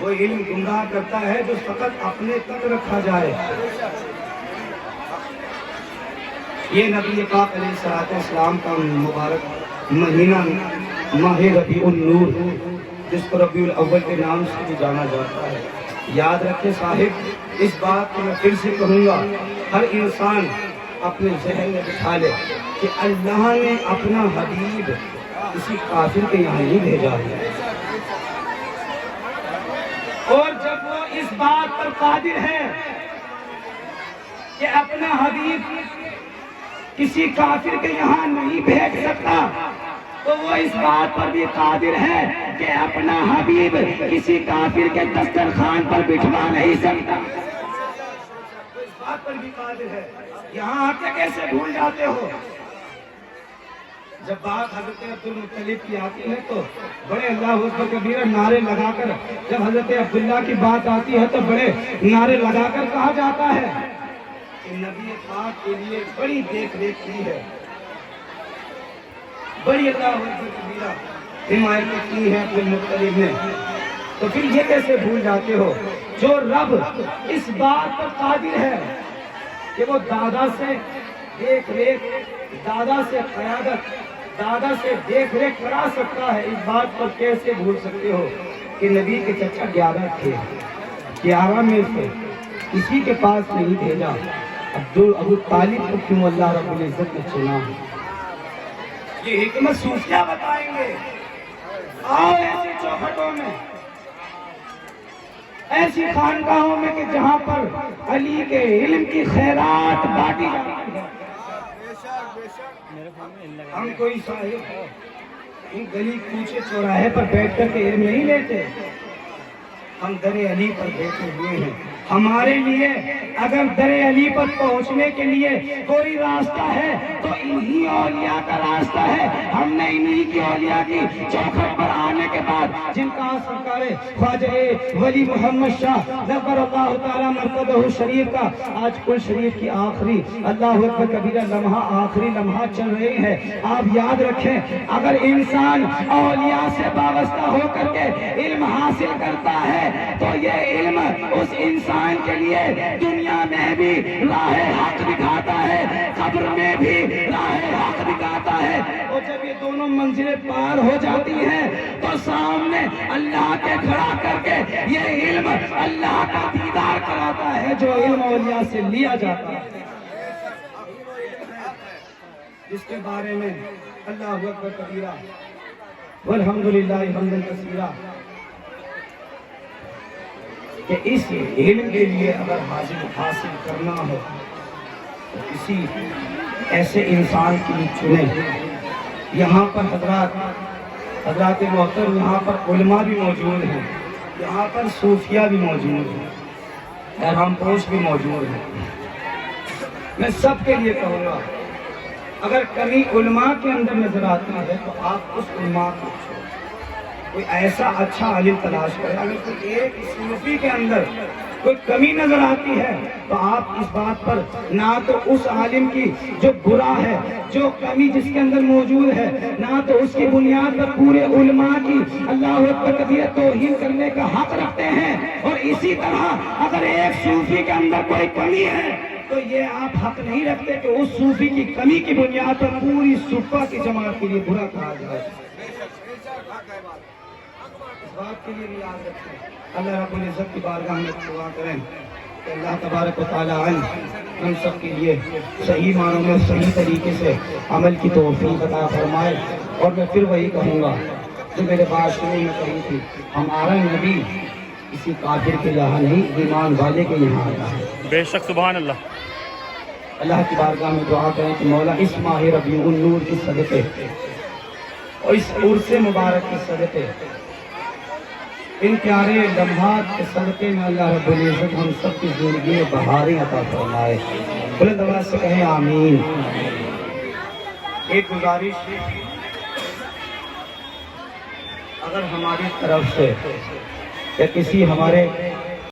وہ علم گمراہ کرتا ہے جو فقط اپنے تک رکھا جائے۔ یہ نبی پاک علیہ السلام کا مبارک مہینہ ماہ ربیع النور، جس کو ربیع الاول کے نام سے بھی جانا جاتا ہے، یاد رکھے صاحب، اس بات کو میں پھر سے کہوں گا، ہر انسان اپنے ذہن میں بٹھا لے کہ اللہ نے اپنا حبیب کسی کافر کے یہاں نہیں بھیجا ہے، اور جب وہ اس بات پر قادر ہے کہ اپنا حبیب کسی کافر کے یہاں نہیں بھیج سکتا، تو وہ اس بات پر بھی قادر ہے کہ اپنا حبیب کسی کافر کے دسترخوان پر بٹھوا نہیں سکتا، اس بات پر بھی قادر ہے۔ یہاں آ کے کیسے بھول جاتے ہو؟ جب بات حضرت عبدالمطلب کی آتی ہے تو بڑے اللہ اکبر کبیرہ نعرے لگا کر، جب حضرت عبداللہ کی بات آتی ہے تو بڑے نعرے لگا کر کہا جاتا ہے کہ نبی پاک کے لیے بڑی دیکھ ریکھ کی ہے، بڑی اللہ اکبر کبیرہ حمایت کی ہے عبدالمطلب نے۔ تو پھر یہ کیسے بھول جاتے ہو؟ جو رب اس بات پر قادر ہے کہ وہ دادا سے دیکھ ریکھ، دادا سے قیادت، دادا سے دیکھ ریکھ کرا سکتا ہے، اس بات پر کیسے بھول سکتے ہو کہ نبی کے چچا 11 تھے، 11 میں سے کسی کے پاس نہیں بھیجا، ابو طالب کو کیوں اللہ رب العزت نے چنا ہے؟ یہ حکمت صوفیہ بتائیں گے۔ آؤ ایسی چوکھٹوں میں، ایسی خانقاہوں میں کہ جہاں پر علی کے علم کی خیرات بانٹی جاتی ہے۔ ہم کوئی صاحب ان گلی کوچے چوراہے پر بیٹھ کر کے علم نہیں لیتے، ہم در علی پر بیٹھے ہوئے ہیں۔ ہمارے لیے اگر در علی پر پہنچنے کے لیے کوئی راستہ ہے تو انہی اولیاء کا راستہ ہے۔ ہم نے انہی کی اولیاء کی چوکھٹ پر آنے کے بعد، جن کا سرکار خواجہ ولی محمد شاہ نور اللہ تعالیٰ مرقدہ شریف کا آج کل شریف کی آخری اللہ اکبر کبیرہ لمحہ، آخری لمحہ چل رہے ہیں۔ آپ یاد رکھیں، اگر انسان اولیاء سے وابستہ ہو کر کے علم حاصل کرتا ہے تو یہ علم اس انسان کے لیے دنیا میں بھی راہ حق دکھاتا ہے، قبر میں بھی راہ حق دکھاتا ہے، اور جب یہ دونوں منزلیں پار ہو جاتی ہیں تو سامنے اللہ کے کھڑا کر کے یہ علم اللہ کا دیدار کراتا ہے، جو علم اولیاء سے لیا جاتا ہے، جس کے بارے میں اللہ اکبر کبیرہ والحمدللہ حمدًا کثیرا، کہ اس علم کے لیے اگر حاصل کرنا ہو تو کسی ایسے انسان کی چنیں۔ یہاں پر حضرات محترم، یہاں پر علماء بھی موجود ہیں، یہاں پر صوفیہ بھی موجود ہیں، اور ہم پوش بھی موجود ہیں۔ میں سب کے لیے کہوں گا، اگر کمی علماء کے اندر نظر آتی ہے تو آپ اس علماء کو کوئی ایسا اچھا عالم تلاش کریں۔ اگر کوئی ایک صوفی کے اندر کوئی کمی نظر آتی ہے تو آپ اس بات پر نہ تو اس عالم کی جو برا ہے، جو کمی جس کے اندر موجود ہے، نہ تو اس کی بنیاد پر پورے علماء کی اللہ اکبر کبیرہ توہین کرنے کا حق رکھتے ہیں، اور اسی طرح اگر ایک صوفی کے اندر کوئی کمی ہے تو یہ آپ حق نہیں رکھتے کہ اس صوفی کی کمی کی بنیاد پر پوری صوفہ کی جماعت کے لیے برا کہا جائے۔ اس بات کے لیے بھی یاد رکھیں، اللہ رب العزت کی بارگاہ میں دعا کریں کہ اللہ تبارک و تعالیٰ ہم سب کے لیے صحیح معنوں میں صحیح طریقے سے عمل کی توفیق عطا فرمائے۔ اور میں پھر وہی کہوں گا جو میرے بات سننے میں کہی تھی، ہمارا نبی کسی کافر کے یہاں نہیں، ایمان والے کے یہاں آیا ہے۔ بے شک، سبحان اللہ۔ اللہ کی بارگاہ میں دعا کریں کہ مولا اس ماہ ربیع النور کی صدقے اور اس عرص مبارک کے صدقے، ان پیارے لمحات کے صدقے میں اللہ رب العزت ہم سب کی زندگی میں بہاریں عطا فرمائے۔ بلند آواز سے کہیں آمین۔ ایک گزارش، اگر ہماری طرف سے یا کسی ہمارے